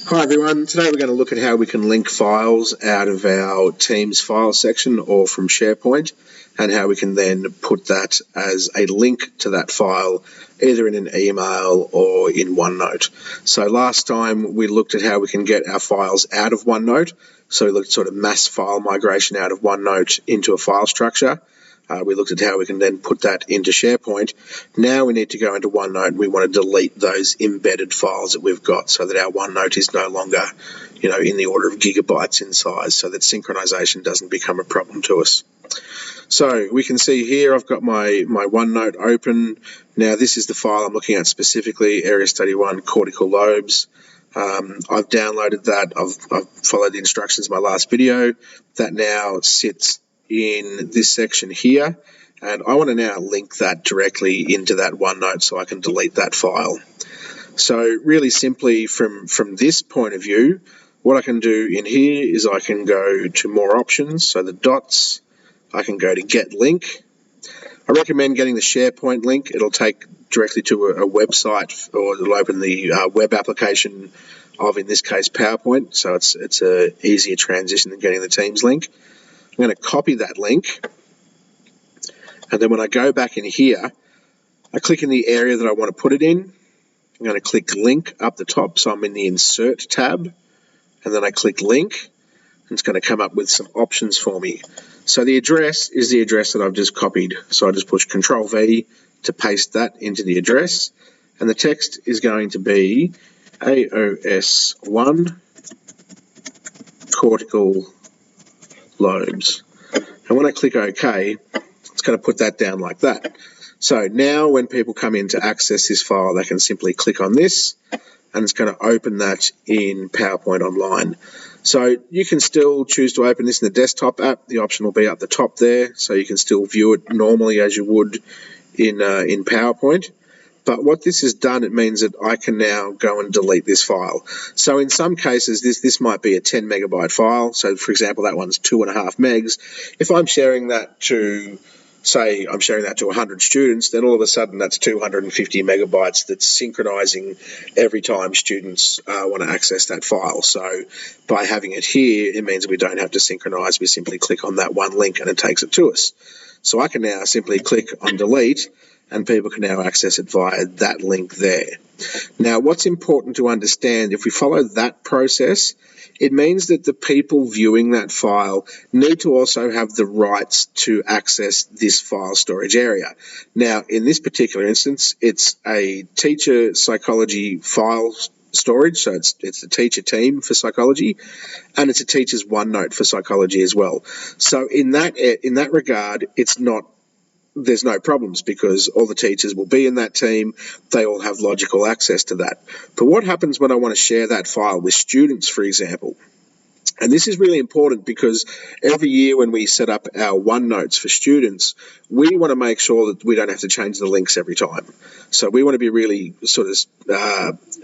Hi everyone, today we're going to look at how we can link files out of our Teams file section or from SharePoint, and how we can then put that as a link to that file either in an email or in OneNote. So last time we looked at how we can get our files out of OneNote. So we looked at sort of mass file migration out of OneNote into a file structure. We looked at how we can then put that into SharePoint. Now we need to go into OneNote and we want to delete those embedded files that we've got so that our OneNote is no longer, in the order of gigabytes in size, so that synchronization doesn't become a problem to us. So we can see here I've got my OneNote open. Now this is the file I'm looking at specifically, Area Study 1, Cortical Lobes. I've downloaded that. I've followed the instructions in my last video. That now sits in this section here, and I want to now link that directly into that OneNote so I can delete that file. So really simply from this point of view, what I can do in here is I can go to more options, so the dots, I can go to get link. I recommend getting the SharePoint link. It'll take directly to a website, or it'll open the web application of, in this case, PowerPoint, so it's a easier transition than getting the Teams link. I'm going to copy that link, and then when I go back in here, I click in the area that I want to put it in. I'm going to click link up the top, so I'm in the insert tab, and then I click link, and it's going to come up with some options for me. So the address is the address that I've just copied, so I just push Control V to paste that into the address, and the text is going to be AOS1 Cortical Lobes. And when I click OK, it's going to put that down like that. So now when people come in to access this file, they can simply click on this, and it's going to open that in PowerPoint Online. So you can still choose to open this in the desktop app. The option will be up the top there, so you can still view it normally as you would in PowerPoint. But what this has done, it means that I can now go and delete this file. So in some cases, this might be a 10 megabyte file. So for example, that one's 2.5 megs. If I'm sharing that to, say, I'm sharing that to 100 students, then all of a sudden that's 250 megabytes that's synchronizing every time students want to access that file. So by having it here, it means we don't have to synchronize. We simply click on that one link and it takes it to us. So I can now simply click on delete, and people can now access it via that link there. Now, what's important to understand, if we follow that process, it means that the people viewing that file need to also have the rights to access this file storage area. Now, in this particular instance, it's a teacher psychology file storage, so it's the teacher team for psychology, and it's a teacher's OneNote for psychology as well. So in that regard, there's no problems because all the teachers will be in that team. They all have logical access to that. But what happens when I want to share that file with students, for example? And this is really important because every year when we set up our OneNotes for students, we want to make sure that we don't have to change the links every time. So we want to be really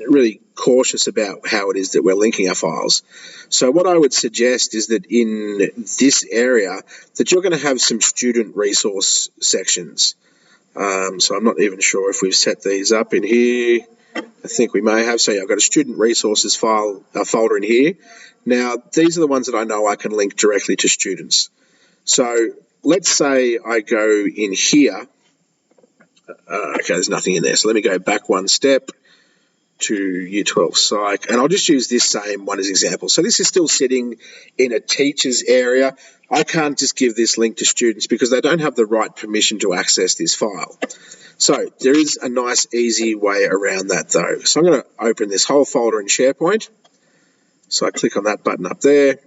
really cautious about how it is that we're linking our files. So what I would suggest is that in this area that you're going to have some student resource sections. So I'm not even sure if we've set these up in here. I think we may have. So yeah, I've got a student resources folder in here. Now, these are the ones that I know I can link directly to students. So let's say I go in here. Okay, there's nothing in there. So let me go back one step to Year 12 Psych, and I'll just use this same one as example. So this is still sitting in a teacher's area. I can't just give this link to students because they don't have the right permission to access this file. So there is a nice, easy way around that though. So I'm going to open this whole folder in SharePoint. So I click on that button up there.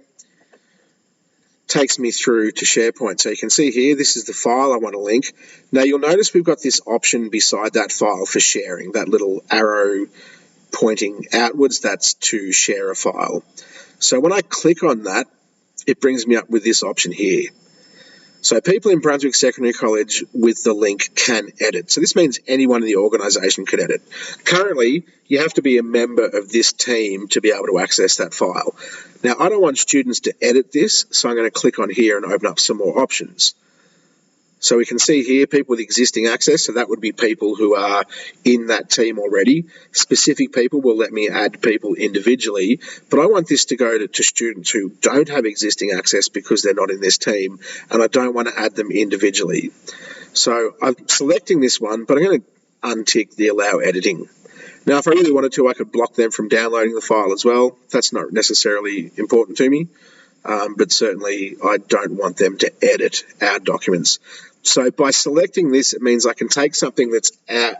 Takes me through to SharePoint. So you can see here, this is the file I want to link. Now you'll notice we've got this option beside that file for sharing, that little arrow pointing outwards, that's to share a file. So when I click on that, it brings me up with this option here. So people in Brunswick Secondary College with the link can edit. So this means anyone in the organisation can edit. Currently, you have to be a member of this team to be able to access that file. Now, I don't want students to edit this, so I'm going to click on here and open up some more options. So we can see here people with existing access, so that would be people who are in that team already. Specific people will let me add people individually, but I want this to go to students who don't have existing access because they're not in this team, and I don't want to add them individually. So I'm selecting this one, but I'm going to untick the allow editing. Now, if I really wanted to, I could block them from downloading the file as well. That's not necessarily important to me, but certainly I don't want them to edit our documents. So by selecting this, it means I can take something that's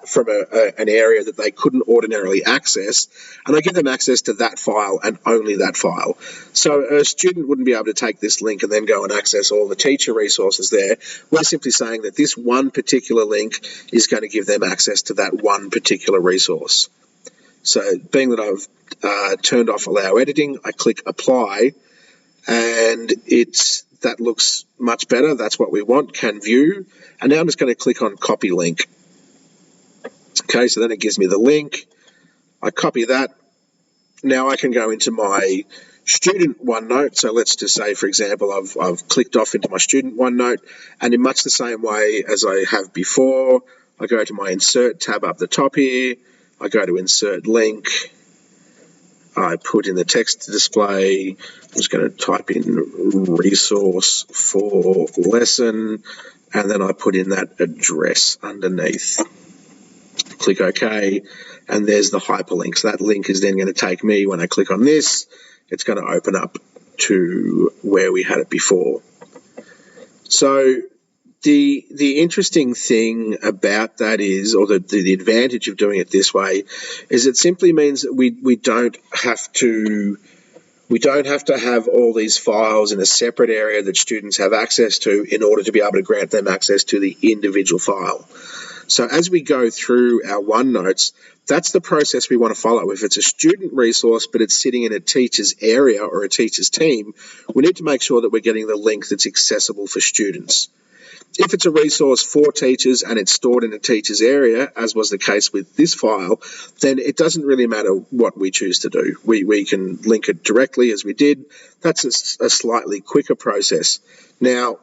from an area that they couldn't ordinarily access, and I give them access to that file and only that file. So a student wouldn't be able to take this link and then go and access all the teacher resources there. We're simply saying that this one particular link is going to give them access to that one particular resource. So being that I've turned off allow editing, I click apply, and that looks much better. That's what we want, can view. And now I'm just going to click on copy link. Okay, so then it gives me the link. I copy that. Now I can go into my student OneNote. So let's just say, for example, I've clicked off into my student OneNote, and in much the same way as I have before, I go to my insert tab up the top here. I go to insert link. I put in the text to display. I'm just going to type in resource for lesson, and then I put in that address underneath. Click OK, and there's the hyperlink. So that link is then going to take me, when I click on this, it's going to open up to where we had it before. So the interesting thing about that is, or the advantage of doing it this way, is it simply means that we don't have to have all these files in a separate area that students have access to in order to be able to grant them access to the individual file. So as we go through our OneNotes, that's the process we want to follow. If it's a student resource but it's sitting in a teacher's area or a teacher's team, we need to make sure that we're getting the link that's accessible for students. If it's a resource for teachers and it's stored in a teacher's area, as was the case with this file, then it doesn't really matter what we choose to do. We can link it directly as we did. That's a slightly quicker process. Now,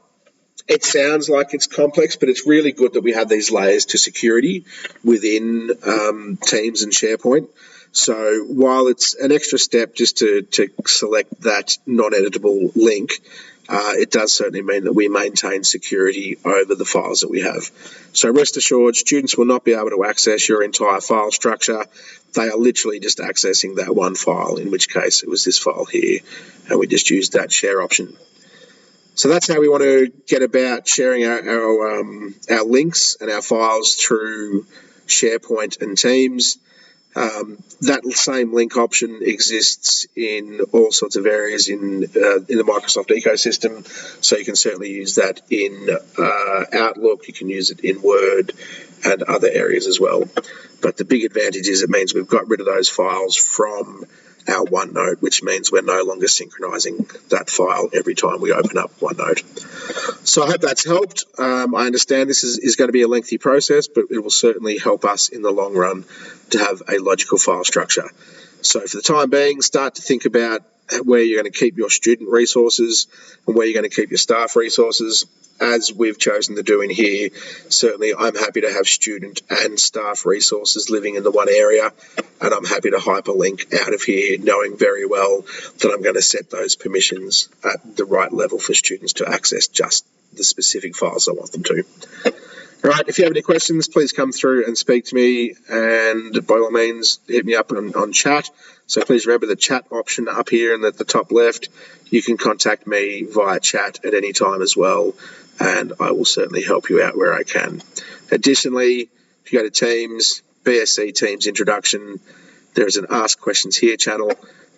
it sounds like it's complex, but it's really good that we have these layers to security within Teams and SharePoint. So while it's an extra step just to select that non-editable link, it does certainly mean that we maintain security over the files that we have. So rest assured, students will not be able to access your entire file structure. They are literally just accessing that one file, in which case it was this file here, and we just used that share option. So that's how we want to get about sharing our links and our files through SharePoint and Teams. That same link option exists in all sorts of areas in the Microsoft ecosystem. So you can certainly use that in Outlook. You can use it in Word and other areas as well. But the big advantage is it means we've got rid of those files from our OneNote, which means we're no longer synchronizing that file every time we open up OneNote. So I hope that's helped. I understand this is going to be a lengthy process, but it will certainly help us in the long run to have a logical file structure. So for the time being, start to think about where you're going to keep your student resources and where you're going to keep your staff resources. As we've chosen to do in here, certainly I'm happy to have student and staff resources living in the one area, and I'm happy to hyperlink out of here knowing very well that I'm going to set those permissions at the right level for students to access just the specific files I want them to. All right, if you have any questions, please come through and speak to me, and by all means, hit me up on chat. So please remember the chat option up here and at the top left. You can contact me via chat at any time as well, and I will certainly help you out where I can. Additionally, if you go to Teams, BSc Teams Introduction, there is an Ask Questions Here channel.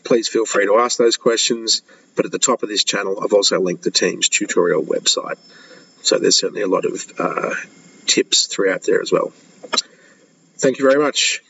Please feel free to ask those questions, but at the top of this channel, I've also linked the Teams tutorial website. So there's certainly a lot of tips throughout there as well. Thank you very much.